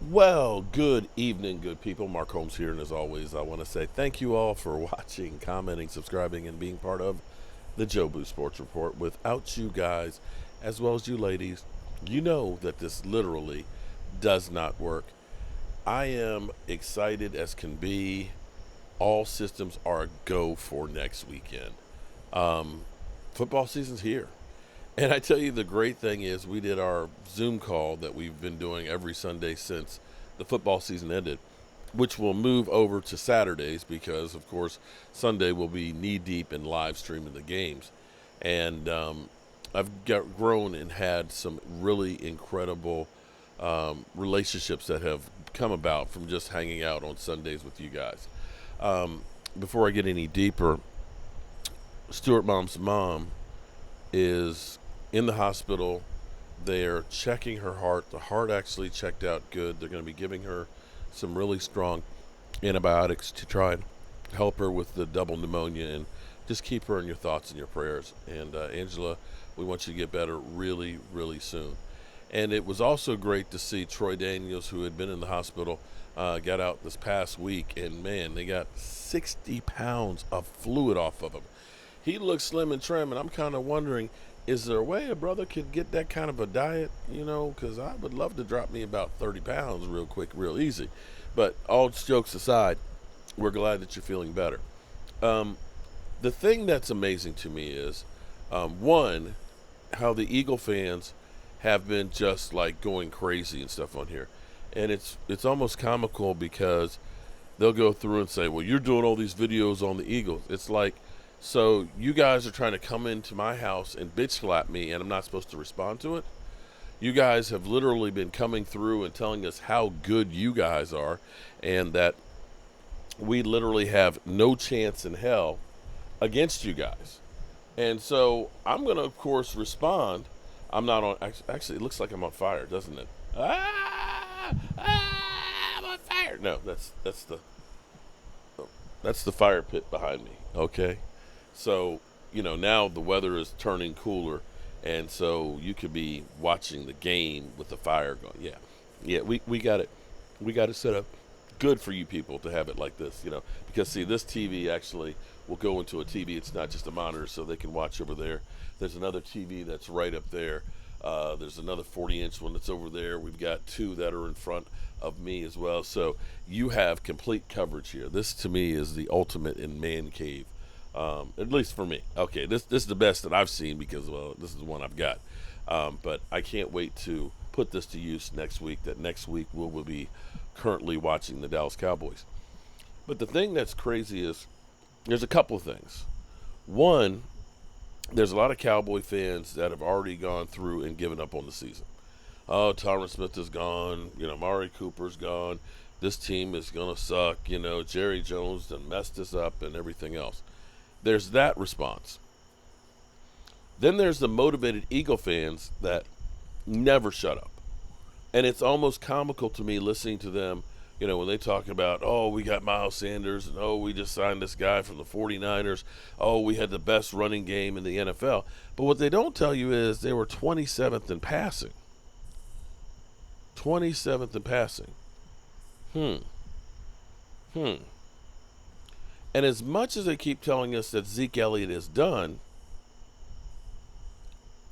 Well, good evening, good people. Mark Holmes here, and as always, I want to say thank you all for watching, commenting, subscribing, and being part of the Jobu Sports Report. Without you guys, as well as you ladies, you know that this literally does not work. I am excited as can be. All systems are a go for next weekend. Um, Football season's here. And I tell you, the great thing is, we did our Zoom call that we've been doing every Sunday since the football season ended, which will move over to Saturdays because, of course, Sunday will be knee deep in live streaming the games. And I've grown and had some really incredible relationships that have come about from just hanging out on Sundays with you guys. Um, Before I get any deeper, Stuart Mom's mom is in the hospital. They're checking her heart. The heart actually checked out good. They're going to be giving her some really strong antibiotics to try and help her with the double pneumonia and just keep her in your thoughts and your prayers. And Angela, we want you to get better really, really soon. And it was also great to see Troy Daniels, who had been in the hospital, got out this past week. And man, they got 60 pounds of fluid off of him. He looks slim and trim, and I'm kind of wondering, is there a way a brother could get that kind of a diet? Because I would love to drop me about 30 pounds real quick, real easy. But all jokes aside, we're glad that you're feeling better. Um, the thing that's amazing to me is, one, how the Eagle fans have been just like going crazy and stuff on here, and it's almost comical because they'll go through and say, "Well, you're doing all these videos on the Eagles." It's like, so you guys are trying to come into my house and bitch slap me, and I'm not supposed to respond to it? You guys have literally been coming through and telling us how good you guys are, and that we literally have no chance in hell against you guys. And so I'm going to, of course, respond. I'm not on. Actually, it looks like I'm on fire, doesn't it? I'm on fire. No, that's the fire pit behind me. Okay, so now the weather is turning cooler, and so you could be watching the game with the fire going. Yeah, yeah, we got it. We got it set up good for you people to have it like this, because see, this TV actually will go into a TV. It's not just a monitor, so they can watch over there. There's another TV that's right up there. There's another 40-inch one that's over there. We've got two that are in front of me as well. So you have complete coverage here. This to me is the ultimate in man cave, at least for me. Okay, this is the best that I've seen because, well, this is the one I've got. But I can't wait to put this to use next week. That next week we'll be currently watching the Dallas Cowboys. But the thing that's crazy is there's a couple of things. One, there's a lot of Cowboy fans that have already gone through and given up on the season. Oh, Tyron Smith is gone. Amari Cooper's gone. This team is going to suck. Jerry Jones done messed this up and everything else. There's that response. Then there's the motivated Eagle fans that never shut up. And it's almost comical to me listening to them, when they talk about, oh, we got Miles Sanders, and oh, we just signed this guy from the 49ers. Oh, we had the best running game in the NFL. But what they don't tell you is they were 27th in passing. 27th in passing. And as much as they keep telling us that Zeke Elliott is done,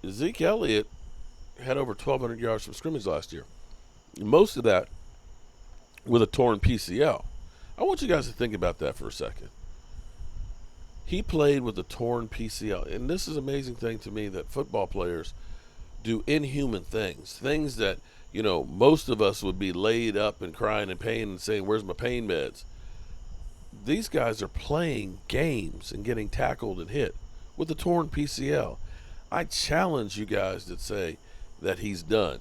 Zeke Elliott had over 1,200 yards from scrimmage last year. Most of that with a torn PCL. I want you guys to think about that for a second. He played with a torn PCL. And this is an amazing thing to me, that football players do inhuman things that, most of us would be laid up and crying in pain and saying, where's my pain meds? These guys are playing games and getting tackled and hit with a torn PCL. I challenge you guys to say that he's done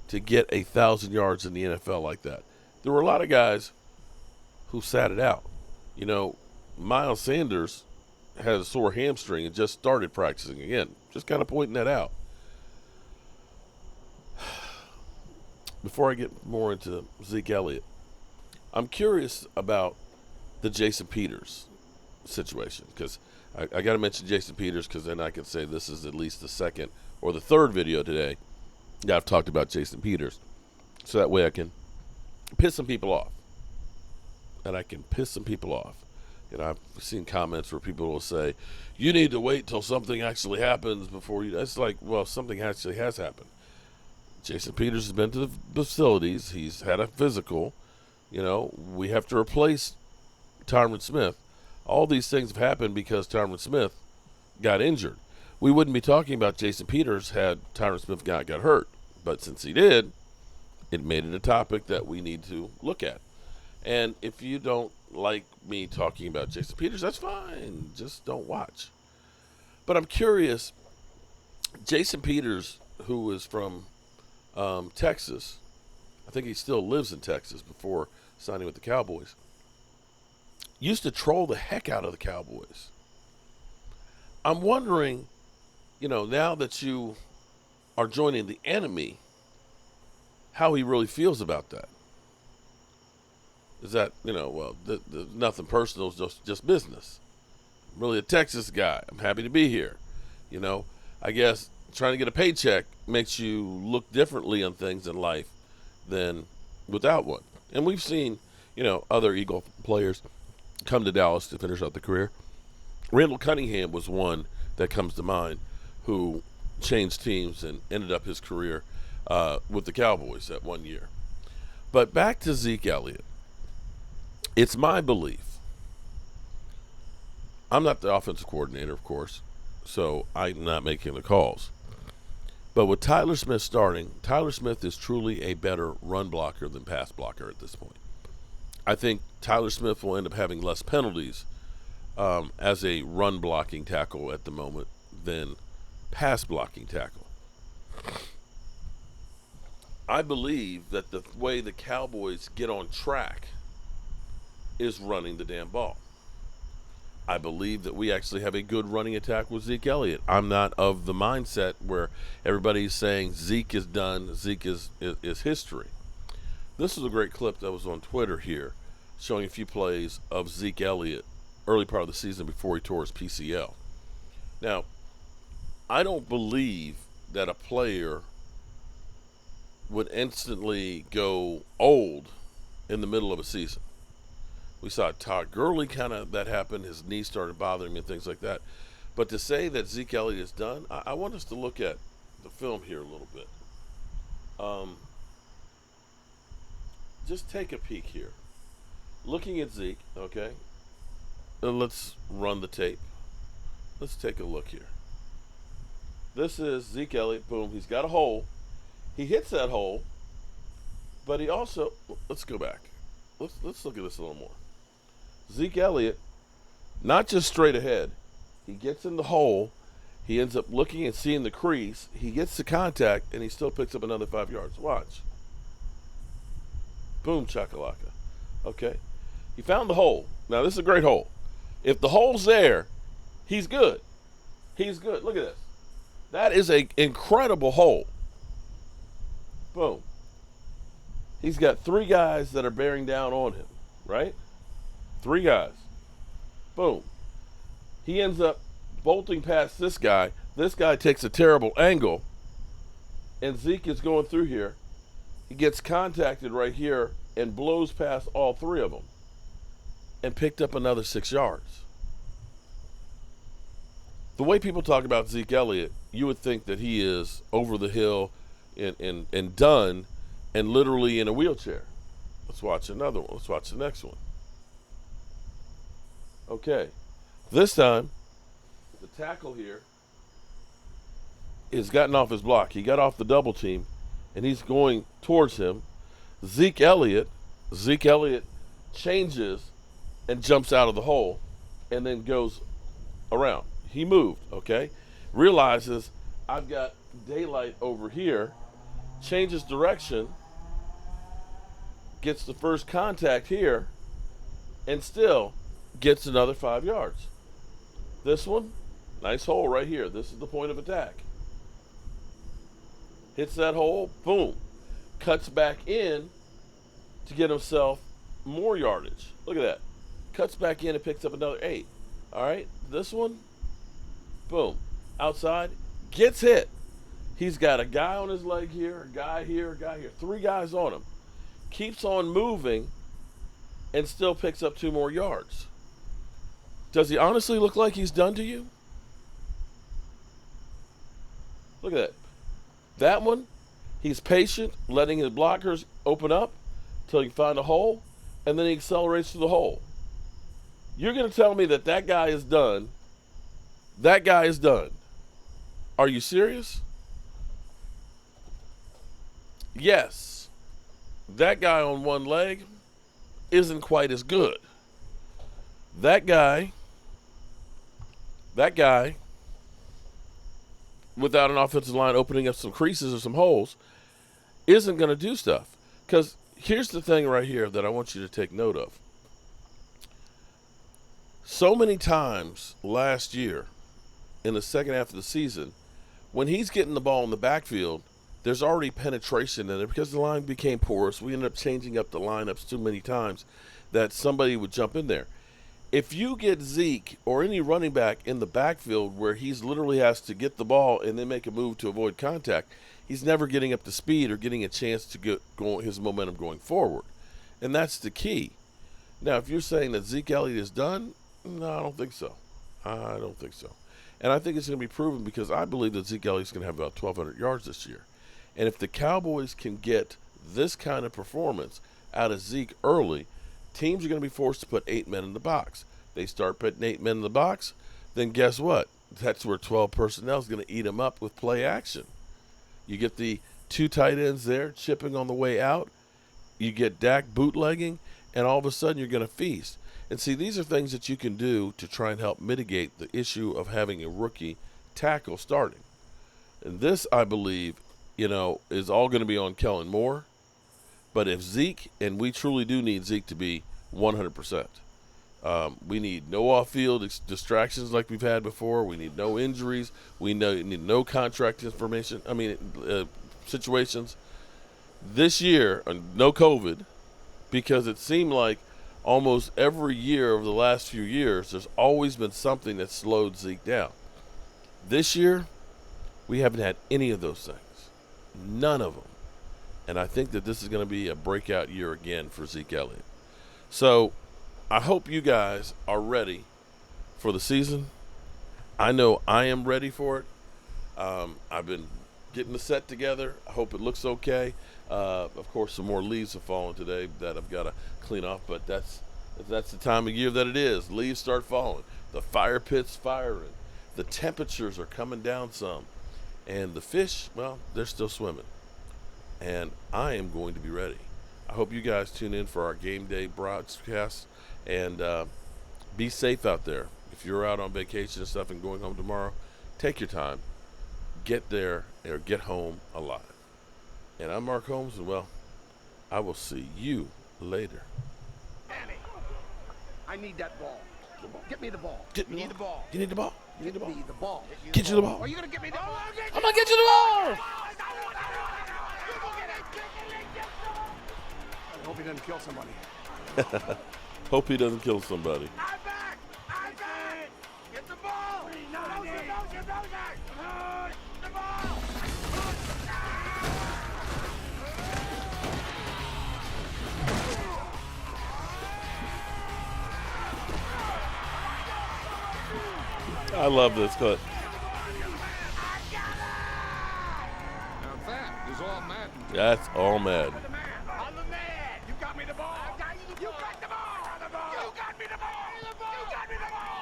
to get 1,000 yards in the NFL like that. There were a lot of guys who sat it out. Miles Sanders had a sore hamstring and just started practicing again. Just kind of pointing that out. Before I get more into Zeke Elliott, I'm curious about the Jason Peters situation, because I got to mention Jason Peters, because then I can say this is at least the second or the third video today that I've talked about Jason Peters. So that way I can piss some people off. And I can piss some people off. You know, I've seen comments where people will say, you need to wait till something actually happens before you. It's like, well, something actually has happened. Jason Peters has been to the facilities. He's had a physical. You know, we have to replace Tyron Smith. All these things have happened because Tyron Smith got injured. We wouldn't be talking about Jason Peters had Tyron Smith got hurt. But since he did, it made it a topic that we need to look at. And if you don't like me talking about Jason Peters, that's fine. Just don't watch. But I'm curious, Jason Peters, who was from Texas, I think he still lives in Texas before signing with the Cowboys, used to troll the heck out of the Cowboys. I'm wondering, you know, now that you are joining the enemy, how he really feels about that. Is that, you know, well, nothing personal, it's just business. I'm really a Texas guy. I'm happy to be here. You know, I guess trying to get a paycheck makes you look differently on things in life than without one. And we've seen, you know, other Eagle players come to Dallas to finish out the career. Randall Cunningham was one that comes to mind who changed teams and ended up his career with the Cowboys that 1 year. But back to Zeke Elliott. It's my belief. I'm not the offensive coordinator, of course, so I'm not making the calls. But with Tyler Smith starting, Tyler Smith is truly a better run blocker than pass blocker at this point. I think Tyler Smith will end up having less penalties as a run blocking tackle at the moment than pass blocking tackle. I believe that the way the Cowboys get on track is running the damn ball. I believe that we actually have a good running attack with Zeke Elliott. I'm not of the mindset where everybody's saying Zeke is done, Zeke is history. This is a great clip that was on Twitter here, showing a few plays of Zeke Elliott early part of the season before he tore his PCL. Now, I don't believe that a player would instantly go old in the middle of a season. We saw Todd Gurley kind of that happen. His knee started bothering him and things like that. But to say that Zeke Elliott is done, I want us to look at the film here a little bit. Just take a peek here. Looking at Zeke, okay? Let's run the tape. Let's take a look here. This is Zeke Elliott. Boom. He's got a hole. He hits that hole, but he also, let's go back. Let's look at this a little more. Zeke Elliott, not just straight ahead. He gets in the hole. He ends up looking and seeing the crease. He gets the contact, and he still picks up another 5 yards. Watch. Boom, chakalaka. Okay. He found the hole. Now, this is a great hole. If the hole's there, he's good. He's good. Look at this. That is an incredible hole. Boom. He's got 3 guys that are bearing down on him, right? 3 guys. Boom. He ends up bolting past this guy. This guy takes a terrible angle, and Zeke is going through here. He gets contacted right here and blows past all 3 of them and picked up another 6 yards. The way people talk about Zeke Elliott, you would think that he is over the hill and done and literally in a wheelchair. Let's watch another one. Let's watch the next one. Okay. This time, the tackle here has gotten off his block. He got off the double team, and he's going towards him. Zeke Elliott changes and jumps out of the hole and then goes around. He moved, okay? Realizes I've got daylight over here, changes direction, gets the first contact here, and still gets another 5 yards. This one, nice hole right here. This is the point of attack. Hits that hole, boom. Cuts back in to get himself more yardage. Look at that. Cuts back in and picks up another 8. All right, this one, boom. Outside, gets hit. He's got a guy on his leg here, a guy here, a guy here. 3 guys on him. keeps on moving, and still picks up 2 more yards. Does he honestly look like he's done to you? Look at that. That one, he's patient, letting his blockers open up till he find a hole, and then he accelerates to the hole. You're going to tell me that that guy is done? That guy is done. Are you serious? Yes. That guy on one leg isn't quite as good. That guy, without an offensive line opening up some creases or some holes, isn't going to do stuff. Because here's the thing right here that I want you to take note of. So many times last year, in the second half of the season, when he's getting the ball in the backfield, there's already penetration in it because the line became porous. We ended up changing up the lineups too many times that somebody would jump in there. If you get Zeke or any running back in the backfield where he's literally has to get the ball and then make a move to avoid contact, he's never getting up to speed or getting a chance to get his momentum going forward. And that's the key. Now, if you're saying that Zeke Elliott is done, no, I don't think so. I don't think so. And I think it's going to be proven because I believe that Zeke Elliott's going to have about 1,200 yards this year. And if the Cowboys can get this kind of performance out of Zeke early, teams are going to be forced to put 8 men in the box. They start putting 8 men in the box, then guess what? That's where 12 personnel is going to eat them up with play action. You get the 2 tight ends there chipping on the way out. You get Dak bootlegging, and all of a sudden you're going to feast. And see, these are things that you can do to try and help mitigate the issue of having a rookie tackle starting. And this, I believe, is all going to be on Kellen Moore. But if Zeke, and we truly do need Zeke to be 100%. We need no off-field distractions like we've had before. We need no injuries. We need no contract situations. This year, no COVID, because it seemed like almost every year over the last few years, there's always been something that slowed Zeke down. This year, we haven't had any of those things. None of them. And I think that this is going to be a breakout year again for Zeke Elliott. So I hope you guys are ready for the season. I know I am ready for it. I've been getting the set together. I hope it looks okay. Of course, some more leaves have fallen today that I've got to clean off, but that's the time of year that it is. Leaves start falling. The fire pit's firing. The temperatures are coming down some. And the fish, well, they're still swimming. And I am going to be ready. I hope you guys tune in for our game day broadcast. And be safe out there. If you're out on vacation and stuff and going home tomorrow, take your time. Get there or get home alive. And I'm Mark Holmes, and well, I will see you later. Annie, I need that ball. Get me the ball. You need the ball. You need the ball. You need the ball. Get me the ball. Get you the ball. Are you gonna get me the ball? I'm gonna get you the ball. I hope he doesn't kill somebody. Hope he doesn't kill somebody. I'm back! I'm back! Get the ball! The ball! I love this cut. Now that is all Madden. That's all mad. I'm the man! You got me the ball! You got the ball! You got me the ball! You got me the ball!